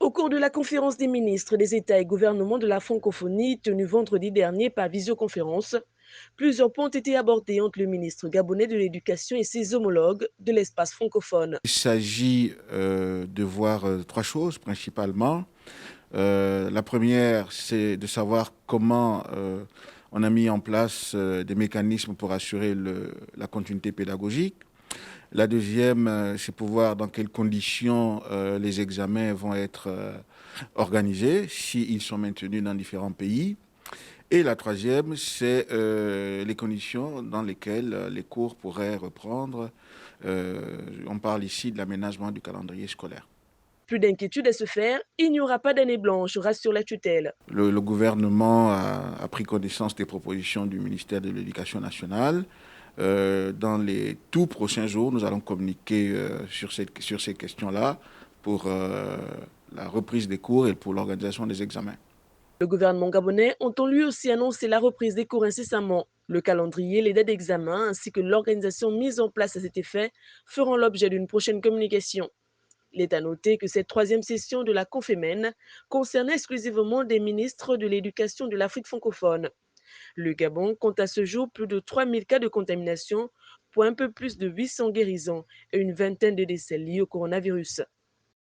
Au cours de la conférence des ministres des États et gouvernements de la francophonie tenue vendredi dernier par visioconférence, plusieurs points ont été abordés entre le ministre gabonais de l'Éducation et ses homologues de l'espace francophone. Il s'agit de voir trois choses principalement. La première, c'est de savoir comment on a mis en place des mécanismes pour assurer la continuité pédagogique. La deuxième, c'est pour voir dans quelles conditions les examens vont être organisés, s'ils sont maintenus dans différents pays. Et la troisième, c'est les conditions dans lesquelles les cours pourraient reprendre. On parle ici de l'aménagement du calendrier scolaire. Plus d'inquiétude à se faire, il n'y aura pas d'année blanche, rassure la tutelle. Le gouvernement a pris connaissance des propositions du ministère de l'Éducation nationale. Dans les tout prochains jours, nous allons communiquer sur ces questions-là pour la reprise des cours et pour l'organisation des examens. Le gouvernement gabonais entend lui aussi annoncer la reprise des cours incessamment. Le calendrier, les dates d'examen ainsi que l'organisation mise en place à cet effet feront l'objet d'une prochaine communication. Il est à noter que cette troisième session de la Confémène concerne exclusivement des ministres de l'éducation de l'Afrique francophone. Le Gabon compte à ce jour plus de 3000 cas de contamination pour un peu plus de 800 guérisons et une vingtaine de décès liés au coronavirus.